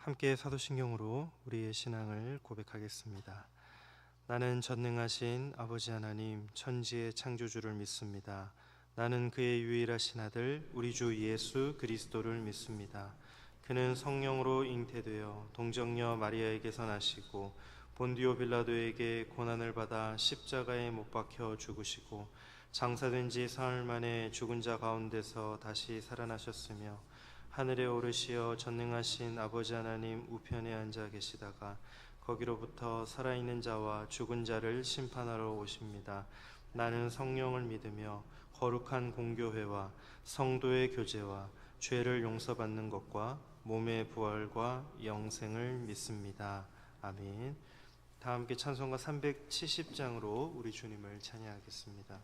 함께 사도신경으로 우리의 신앙을 고백하겠습니다. 나는 전능하신 아버지 하나님 천지의 창조주를 믿습니다. 나는 그의 유일하신 아들 우리 주 예수 그리스도를 믿습니다. 그는 성령으로 잉태되어 동정녀 마리아에게서 나시고 본디오 빌라도에게 고난을 받아 십자가에 못 박혀 죽으시고 장사된 지 사흘 만에 죽은 자 가운데서 다시 살아나셨으며 하늘에 오르시어 전능하신 아버지 하나님 우편에 앉아 계시다가 거기로부터 살아있는 자와 죽은 자를 심판하러 오십니다. 나는 성령을 믿으며 거룩한 공교회와 성도의 교제와 죄를 용서받는 것과 몸의 부활과 영생을 믿습니다. 아멘. 다 함께 찬송가 370장으로 우리 주님을 찬양하겠습니다.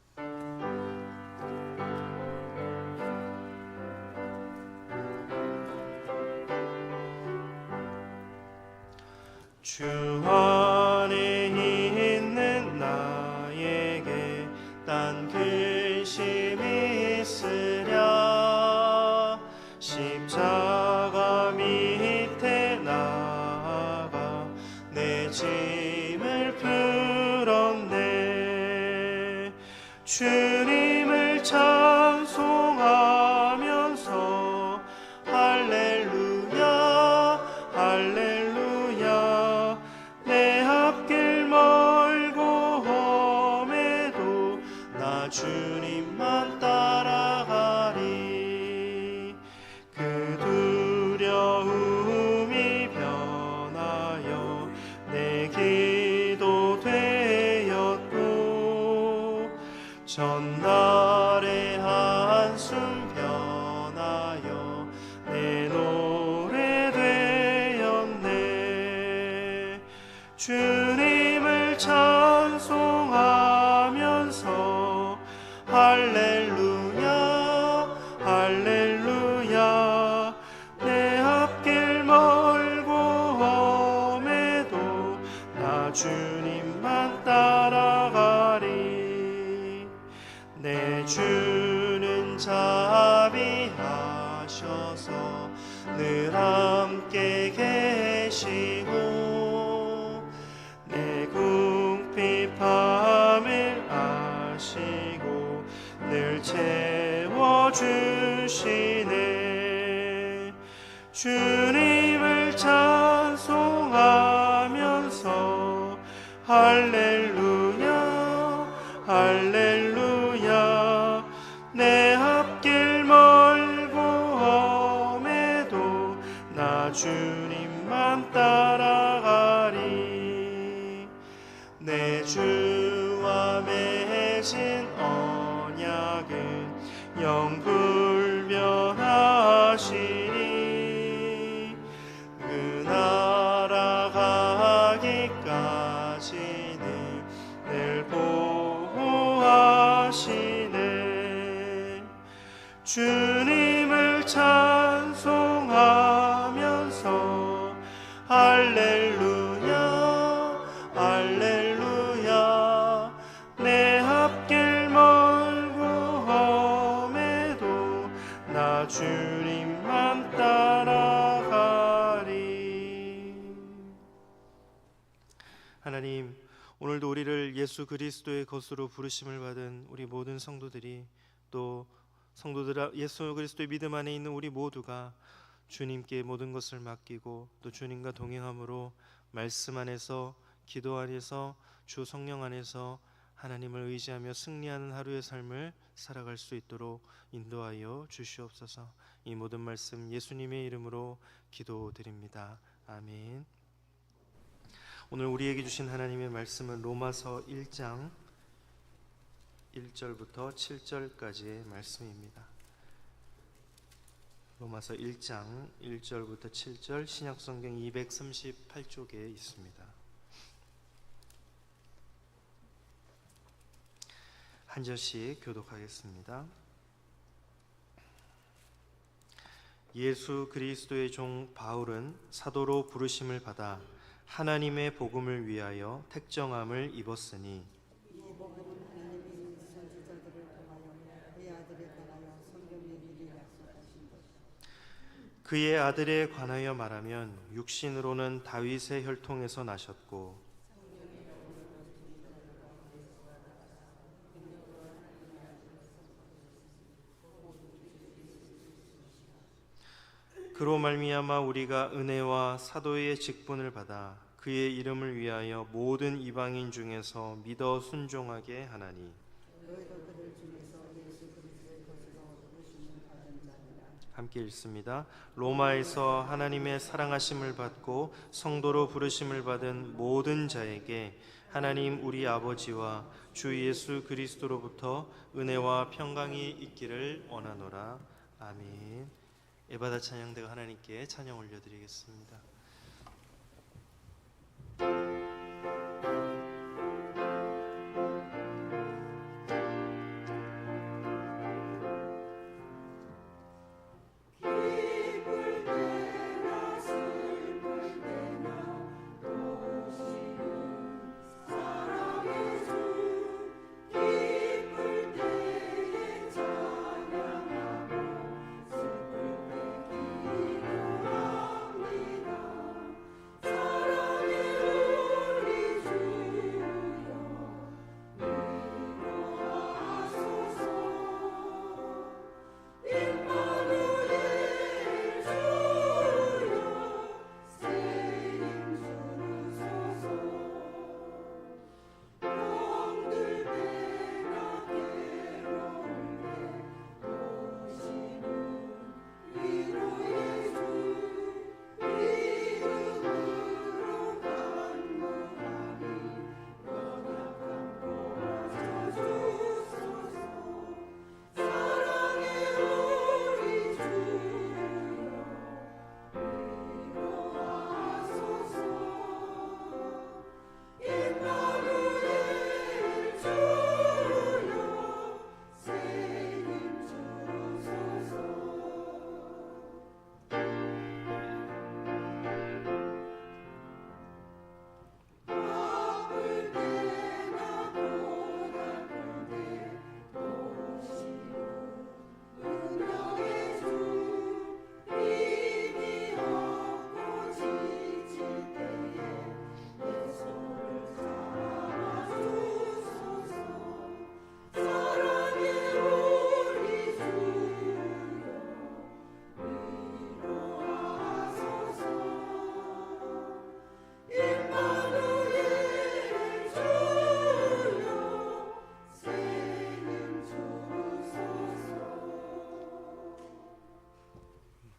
주 안에 있는 나에게 딴 근심이 있으랴. 십자가 밑에 나아가 내 짐을 풀었네. 주님을 찬송하면서 할렐루야 할렐루야. 내 앞길 멀고 험해도 나 주님만 따라가리. 그 두려움이 변하여 내 기도 되었고 전날의 한숨 변하여 내 노래 되었네. 주님을 찬송하면서 할렐루야 할렐루야. 내 앞길 멀고 험해도 나 주님만 따라가리. 내 주는 자비하셔서 늘 함께 계시고 내 궁핍함을 아시고 늘 채워주시네. 주님을 찬송하면서 할렐루야 할렐루야. 내 앞길 멀고 험해도 나 주님만 따라가리. 내 주와 맺은 언약은 영불변하시니 그 나라 가기까지는 늘 보호하시네. 주님을 찬송하면서 할렐루야 할렐루야. 내 앞길 멀고 험해도 나 주님만 따라가리. 하나님, 오늘도 우리를 예수 그리스도의 것으로 부르심을 받은 우리 모든 성도들이, 또 성도들 예수 그리스도의 믿음 안에 있는 우리 모두가 주님께 모든 것을 맡기고 또 주님과 동행함으로 말씀 안에서, 기도 안에서, 주 성령 안에서 하나님을 의지하며 승리하는 하루의 삶을 살아갈 수 있도록 인도하여 주시옵소서. 이 모든 말씀 예수님의 이름으로 기도드립니다. 아멘. 오늘 우리에게 주신 하나님의 말씀은 로마서 1장 1절부터 7절까지의 말씀입니다. 로마서 1장 1절부터 7절, 신약성경 238쪽에 있습니다. 한 절씩 교독하겠습니다. 예수 그리스도의 종 바울은 사도로 부르심을 받아 하나님의 복음을 위하여 택정함을 입었으니 그의 아들에 관하여 말하면 육신으로는 다윗의 혈통에서 나셨고 그로 말미암아 우리가 은혜와 사도의 직분을 받아 그의 이름을 위하여 모든 이방인 중에서 믿어 순종하게 하나니. 함께 읽습니다. 로마에서 하나님의 사랑하심을 받고 성도로 부르심을 받은 모든 자에게 하나님 우리 아버지와 주 예수 그리스도로부터 은혜와 평강이 있기를 원하노라. 아멘. 예바다 찬양대가 하나님께 찬양 올려드리겠습니다.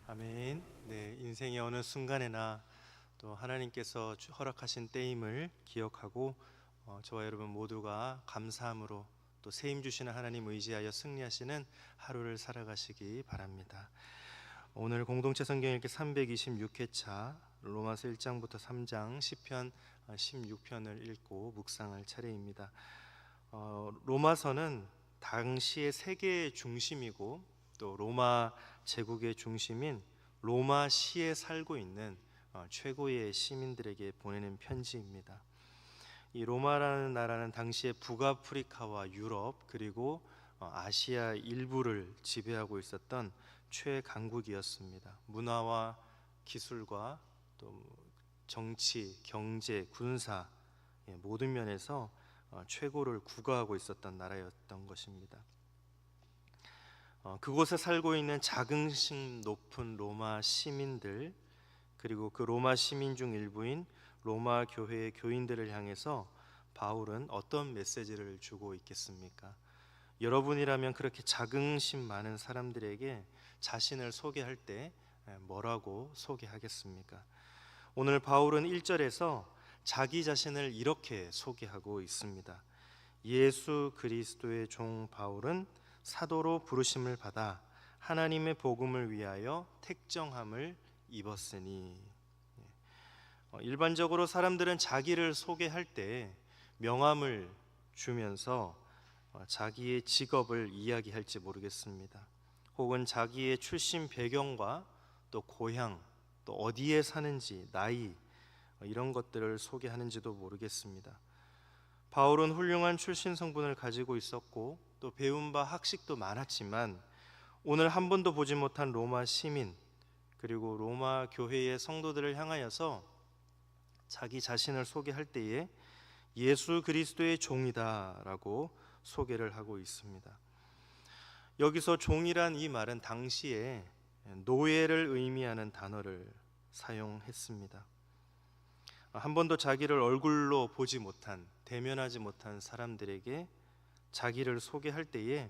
아멘. 네, 인생의 어느 순간에나 또 하나님께서 허락하신 때임을 기억하고 저와 여러분 모두가 감사함으로 또 새 힘 주시는 하나님 의지하여 승리하시는 하루를 살아가시기 바랍니다. 오늘 공동체 성경 읽기 326회차 로마서 1장부터 3장 시편 16편을 읽고 묵상할 차례입니다. 로마서는 당시의 세계의 중심이고 또 로마 제국의 중심인 로마시에 살고 있는 최고의 시민들에게 보내는 편지입니다. 이 로마라는 나라는 당시에 북아프리카와 유럽 그리고 아시아 일부를 지배하고 있었던 최강국이었습니다. 문화와 기술과 또 정치, 경제, 군사 모든 면에서 최고를 구가하고 있었던 나라였던 것입니다. 그곳에 살고 있는 자긍심 높은 로마 시민들 그리고 그 로마 시민 중 일부인 로마 교회의 교인들을 향해서 바울은 어떤 메시지를 주고 있겠습니까? 여러분이라면 그렇게 자긍심 많은 사람들에게 자신을 소개할 때 뭐라고 소개하겠습니까? 오늘 바울은 1절에서 자기 자신을 이렇게 소개하고 있습니다. 예수 그리스도의 종 바울은 사도로 부르심을 받아 하나님의 복음을 위하여 택정함을 입었으니. 일반적으로 사람들은 자기를 소개할 때 명함을 주면서 자기의 직업을 이야기할지 모르겠습니다. 혹은 자기의 출신 배경과 또 고향, 또 어디에 사는지, 나이 이런 것들을 소개하는지도 모르겠습니다. 바울은 훌륭한 출신 성분을 가지고 있었고 또 배운 바 학식도 많았지만 오늘 한 번도 보지 못한 로마 시민 그리고 로마 교회의 성도들을 향하여서 자기 자신을 소개할 때에 예수 그리스도의 종이다라고 소개를 하고 있습니다. 여기서 종이란 이 말은 당시에 노예를 의미하는 단어를 사용했습니다. 한 번도 자기를 얼굴로 보지 못한, 대면하지 못한 사람들에게 자기를 소개할 때에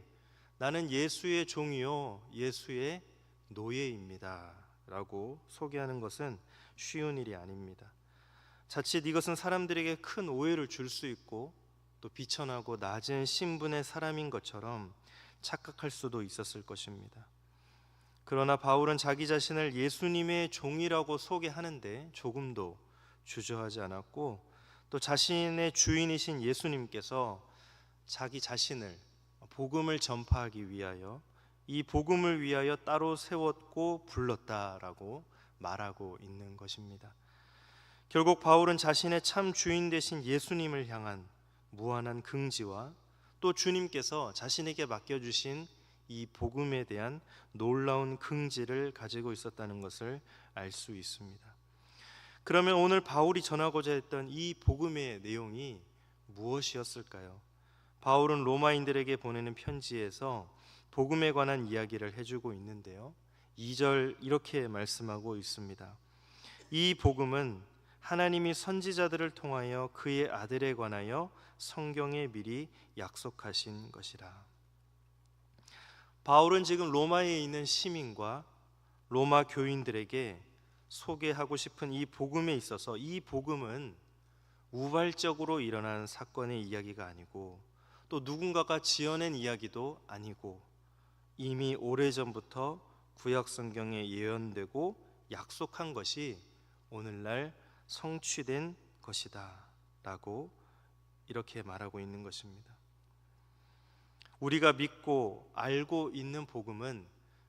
나는 예수의 종이요 예수의 노예입니다 라고 소개하는 것은 쉬운 일이 아닙니다. 자칫 이것은 사람들에게 큰 오해를 줄 수 있고 또 비천하고 낮은 신분의 사람인 것처럼 착각할 수도 있었을 것입니다. 그러나 바울은 자기 자신을 예수님의 종이라고 소개하는데 조금도 주저하지 않았고, 또 자신의 주인이신 예수님께서 자기 자신을 복음을 전파하기 위하여, 이 복음을 위하여 따로 세웠고 불렀다라고 말하고 있는 것입니다. 결국 바울은 자신의 참 주인 되신 예수님을 향한 무한한 긍지와 또 주님께서 자신에게 맡겨주신 이 복음에 대한 놀라운 긍지를 가지고 있었다는 것을 알 수 있습니다. 그러면 오늘 바울이 전하고자 했던 이 복음의 내용이 무엇이었을까요? 바울은 로마인들에게 보내는 편지에서 복음에 관한 이야기를 해주고 있는데요, 2절 이렇게 말씀하고 있습니다. 이 복음은 하나님이 선지자들을 통하여 그의 아들에 관하여 성경에 미리 약속하신 것이라. 바울은 지금 로마에 있는 시민과 로마 교인들에게 소개하고 싶은 이 복음에 있어서, 이 복음은 우발적으로 일어난 사건의 이야기가 아니고 또 누군가가 지어낸 이야기도 아니고 이미 오래전부터 구약 성경에 예언되고 약속한 것이 오늘날 성취된 것이다 라고 이렇게 말하고 있는 것입니다. 우리가 믿고 알고 있는 복음은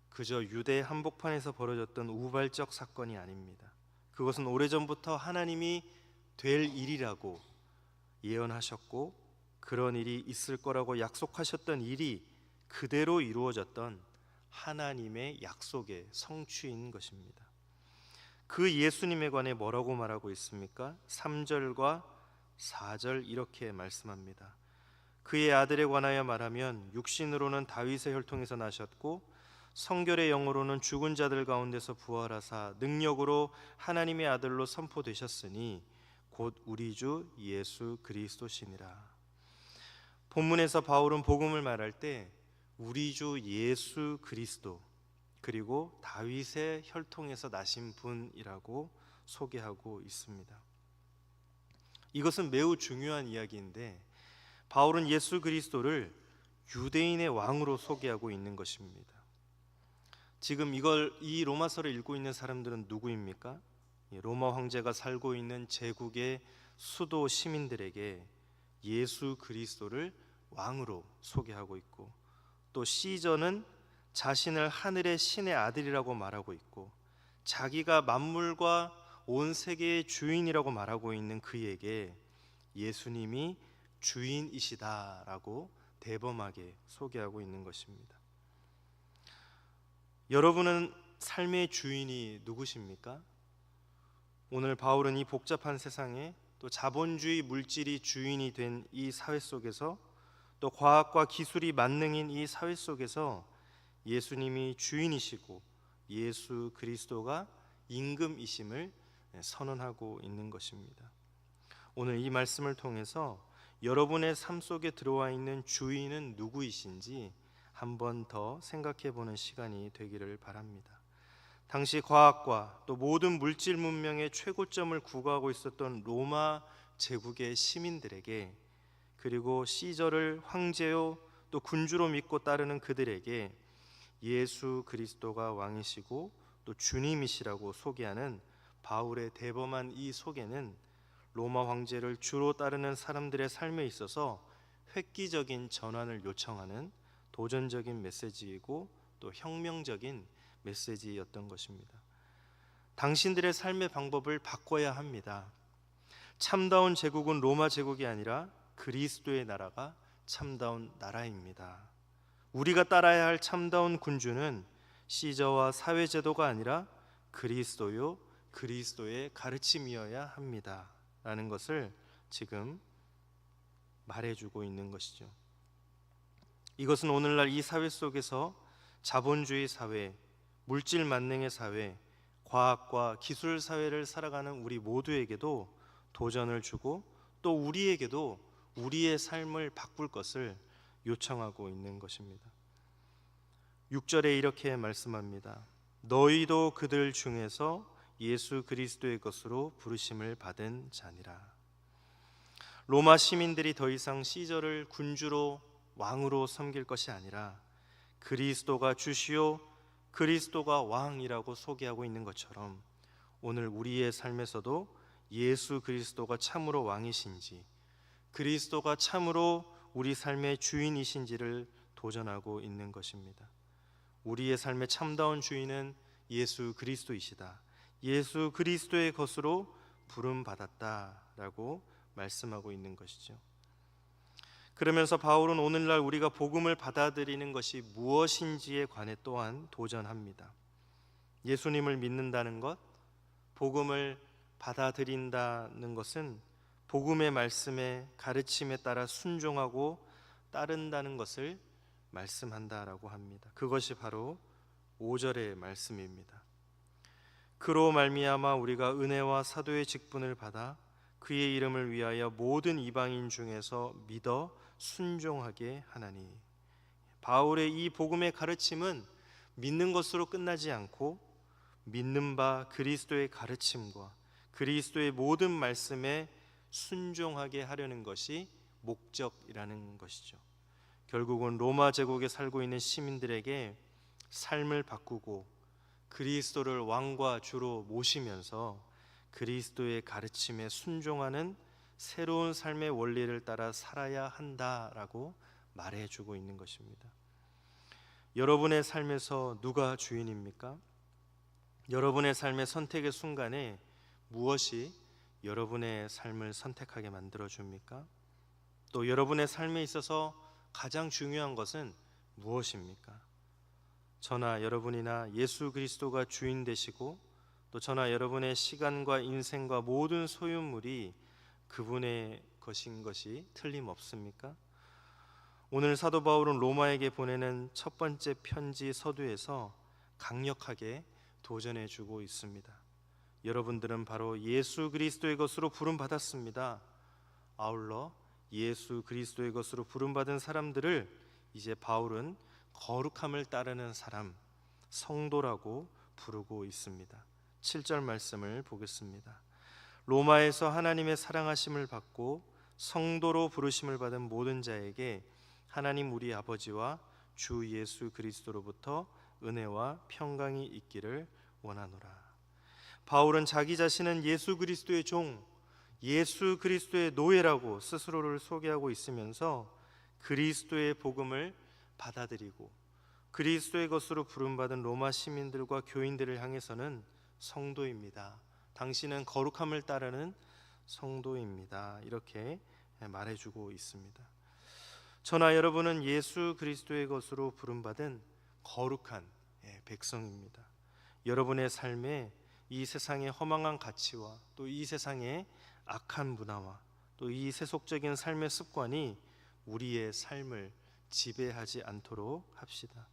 그저 유대 한복판에서 벌어졌던 우발적 사건이 아닙니다. 그것은 오래전부터 하나님이 될 일이라고 예언하셨고 그런 일이 있을 거라고 약속하셨던 일이 그대로 이루어졌던 하나님의 약속의 성취인 것입니다. 그 예수님에 관해 뭐라고 말하고 있습니까? 3절과 4절 이렇게 말씀합니다. 그의 아들에 관하여 말하면 육신으로는 다윗의 혈통에서 나셨고 성결의 영으로는 죽은 자들 가운데서 부활하사 능력으로 하나님의 아들로 선포되셨으니 곧 우리 주 예수 그리스도시니라. 본문에서 바울은 복음을 말할 때 우리 주 예수 그리스도, 그리고 다윗의 혈통에서 나신 분이라고 소개하고 있습니다. 이것은 매우 중요한 이야기인데 바울은 예수 그리스도를 유대인의 왕으로 소개하고 있는 것입니다. 지금 이 로마서를 읽고 있는 사람들은 누구입니까? 로마 황제가 살고 있는 제국의 수도 시민들에게 예수 그리스도를 왕으로 소개하고 있고, 또 시저는 자신을 하늘의 신의 아들이라고 말하고 있고 자기가 만물과 온 세계의 주인이라고 말하고 있는 그에게 예수님이 주인이시다라고 대범하게 소개하고 있는 것입니다. 여러분은 삶의 주인이 누구십니까? 오늘 바울은 이 복잡한 세상에 또 자본주의 물질이 주인이 된 이 사회 속에서, 또 과학과 기술이 만능인 이 사회 속에서 예수님이 주인이시고 예수 그리스도가 임금이심을 선언하고 있는 것입니다. 오늘 이 말씀을 통해서 여러분의 삶 속에 들어와 있는 주인은 누구이신지 한 번 더 생각해 보는 시간이 되기를 바랍니다. 당시 과학과 또 모든 물질 문명의 최고점을 구가하고 있었던 로마 제국의 시민들에게, 그리고 시저를 황제요 또 군주로 믿고 따르는 그들에게 예수 그리스도가 왕이시고 또 주님이시라고 소개하는 바울의 대범한 이 소개는 로마 황제를 주로 따르는 사람들의 삶에 있어서 획기적인 전환을 요청하는 도전적인 메시지이고 또 혁명적인 메시지였던 것입니다. 당신들의 삶의 방법을 바꿔야 합니다. 참다운 제국은 로마 제국이 아니라 그리스도의 나라가 참다운 나라입니다. 우리가 따라야 할 참다운 군주는 시저와 사회제도가 아니라 그리스도요 그리스도의 가르침이어야 합니다 라는 것을 지금 말해주고 있는 것이죠. 이것은 오늘날 이 사회 속에서 자본주의 사회, 물질 만능의 사회, 과학과 기술 사회를 살아가는 우리 모두에게도 도전을 주고 또 우리에게도 우리의 삶을 바꿀 것을 요청하고 있는 것입니다. 6절에 이렇게 말씀합니다. 너희도 그들 중에서 예수 그리스도의 것으로 부르심을 받은 자니라. 로마 시민들이 더 이상 시저를 군주로 왕으로 섬길 것이 아니라 그리스도가 주시오 그리스도가 왕이라고 소개하고 있는 것처럼 오늘 우리의 삶에서도 예수 그리스도가 참으로 왕이신지 그리스도가 참으로 우리 삶의 주인이신지를 도전하고 있는 것입니다. 우리의 삶의 참다운 주인은 예수 그리스도이시다. 예수 그리스도의 것으로 부름받았다라고 말씀하고 있는 것이죠. 그러면서 바울은 오늘날 우리가 복음을 받아들이는 것이 무엇인지에 관해 또한 도전합니다. 예수님을 믿는다는 것, 복음을 받아들인다는 것은 복음의 말씀에 가르침에 따라 순종하고 따른다는 것을 말씀한다라고 합니다. 그것이 바로 5절의 말씀입니다. 그로 말미암아 우리가 은혜와 사도의 직분을 받아 그의 이름을 위하여 모든 이방인 중에서 믿어 순종하게 하나니. 바울의 이 복음의 가르침은 믿는 것으로 끝나지 않고 믿는 바 그리스도의 가르침과 그리스도의 모든 말씀에 순종하게 하려는 것이 목적이라는 것이죠. 결국은 로마 제국에 살고 있는 시민들에게 삶을 바꾸고 그리스도를 왕과 주로 모시면서 그리스도의 가르침에 순종하는 새로운 삶의 원리를 따라 살아야 한다라고 말해주고 있는 것입니다. 여러분의 삶에서 누가 주인입니까? 여러분의 삶의 선택의 순간에 무엇이 여러분의 삶을 선택하게 만들어줍니까? 또 여러분의 삶에 있어서 가장 중요한 것은 무엇입니까? 저나 여러분이나 예수 그리스도가 주인 되시고 또 저나 여러분의 시간과 인생과 모든 소유물이 그분의 것인 것이 틀림없습니까? 오늘 사도 바울은 로마에게 보내는 첫 번째 편지 서두에서 강력하게 도전해 주고 있습니다. 여러분들은 바로 예수 그리스도의 것으로 부름받았습니다. 아울러 예수 그리스도의 것으로 부름받은 사람들을 이제 바울은 거룩함을 따르는 사람, 성도라고 부르고 있습니다. 7절 말씀을 보겠습니다. 로마에서 하나님의 사랑하심을 받고 성도로 부르심을 받은 모든 자에게 하나님 우리 아버지와 주 예수 그리스도로부터 은혜와 평강이 있기를 원하노라. 바울은 자기 자신은 예수 그리스도의 종, 예수 그리스도의 노예라고 스스로를 소개하고 있으면서 그리스도의 복음을 받아들이고 그리스도의 것으로 부름받은 로마 시민들과 교인들을 향해서는 성도입니다. 당신은 거룩함을 따르는 성도입니다. 이렇게 말해주고 있습니다. 저나 여러분은 예수 그리스도의 것으로 부름받은 거룩한 백성입니다. 여러분의 삶에 이 세상의 허망한 가치와 또 이 세상의 악한 문화와 또 이 세속적인 삶의 습관이 우리의 삶을 지배하지 않도록 합시다.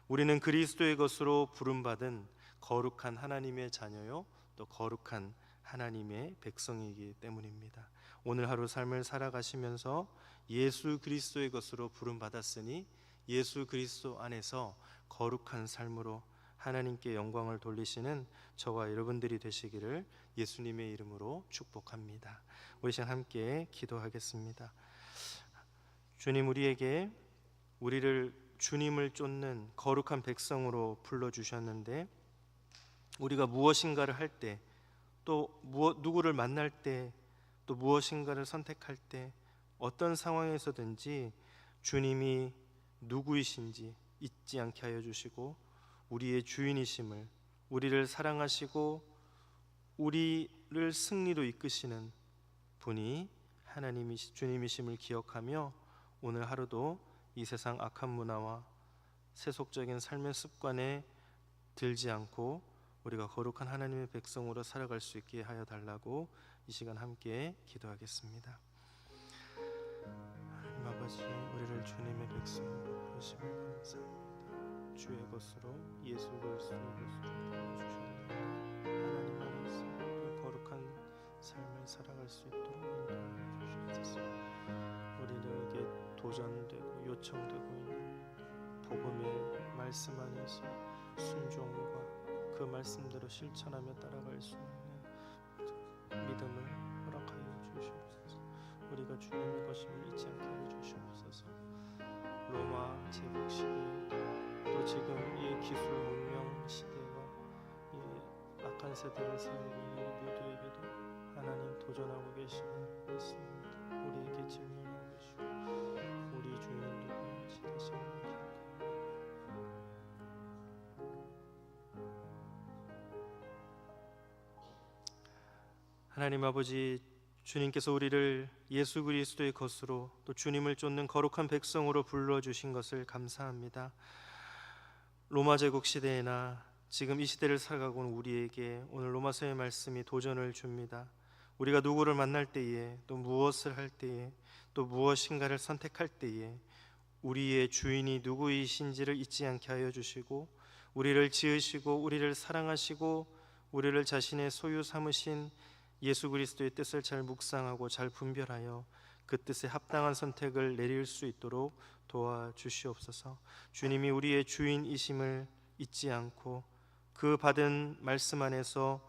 우리는 그리스도의 것으로 부름받은 거룩한 하나님의 자녀요 또 거룩한 하나님의 백성이기 때문입니다. 오늘 하루 삶을 살아가시면서 예수 그리스도의 것으로 부름받았으니 예수 그리스도 안에서 거룩한 삶으로 하나님께 영광을 돌리시는 저와 여러분들이 되시기를 예수님의 이름으로 축복합니다. 우리 시간 함께 기도하겠습니다. 주님, 우리를 주님을 쫓는 거룩한 백성으로 불러주셨는데 우리가 무엇인가를 할 때 또 누구를 만날 때 또 무엇인가를 선택할 때 어떤 상황에서든지 주님이 누구이신지 잊지 않게 하여 주시고 우리의 주인이심을, 우리를 사랑하시고 우리를 승리로 이끄시는 분이 주님이심을 기억하며 오늘 하루도 이 세상 악한 문화와 세속적인 삶의 습관에 들지 않고 우리가 거룩한 하나님의 백성으로 살아갈 수 있게 하여 달라고 이 시간 함께 기도하겠습니다. 하나님 아버지, 우리를 주님의 백성으로 부르심을 감사합니다. 주의 것으로, 예수 그리스도의 것으로 불러주셨나이다. 하나님 안에서 그 거룩한 삶을 살아갈 수 있도록 인도하여 주시옵소서. 우리에게 도전되고 요청되고 있는 복음의 말씀 안에서 순종과 그 말씀대로 실천하며 따라갈 수 있는 믿음을 허락하여 주시옵소서. 우리가 주님의 것임을 잊지 않게 하여 주시옵소서. 로마 제국 시대, 또 지금 이 기술 문명 시대와 이 악한 세대를 살고 있는 모두에게도 하나님 도전하고 계심을 믿습니다. 우리에게 증명하고 계시고 우리 주인은 누구인지 다시 한번 기억합니다. 하나님 아버지, 주님께서 우리를 예수 그리스도의 것으로 또 주님을 쫓는 거룩한 백성으로 불러주신 것을 감사합니다. 로마 제국 시대에나 지금 이 시대를 살아가고 있는 우리에게 오늘 로마서의 말씀이 도전을 줍니다. 우리가 누구를 만날 때에, 또 무엇을 할 때에, 또 무엇인가를 선택할 때에 우리의 주인이 누구이신지를 잊지 않게 하여 주시고, 우리를 지으시고 우리를 사랑하시고 우리를 자신의 소유 삼으신 예수 그리스도의 뜻을 잘 묵상하고 잘 분별하여 그 뜻에 합당한 선택을 내릴 수 있도록 도와주시옵소서. 주님이 우리의 주인이심을 잊지 않고 그 받은 말씀 안에서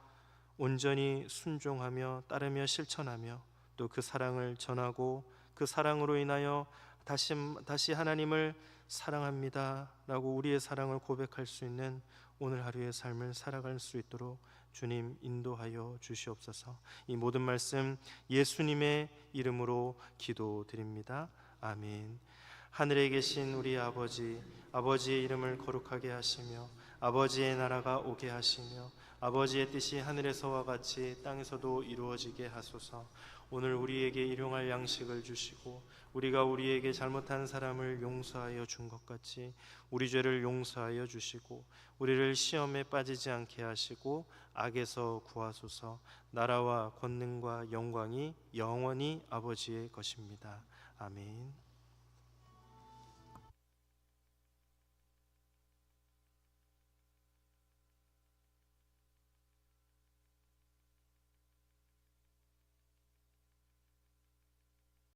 온전히 순종하며 따르며 실천하며 또 그 사랑을 전하고 그 사랑으로 인하여 다시 하나님을 사랑합니다 라고 우리의 사랑을 고백할 수 있는 오늘 하루의 삶을 살아갈 수 있도록 주님 인도하여 주시옵소서. 이 모든 말씀 예수님의 이름으로 기도드립니다. 아멘. 하늘에 계신 우리 아버지, 아버지의 이름을 거룩하게 하시며 아버지의 나라가 오게 하시며 아버지의 뜻이 하늘에서와 같이 땅에서도 이루어지게 하소서. 오늘 우리에게 일용할 양식을 주시고 우리가 우리에게 잘못한 사람을 용서하여 준 것 같이 우리 죄를 용서하여 주시고 우리를 시험에 빠지지 않게 하시고 악에서 구하소서. 나라와 권능과 영광이 영원히 아버지의 것입니다. 아멘.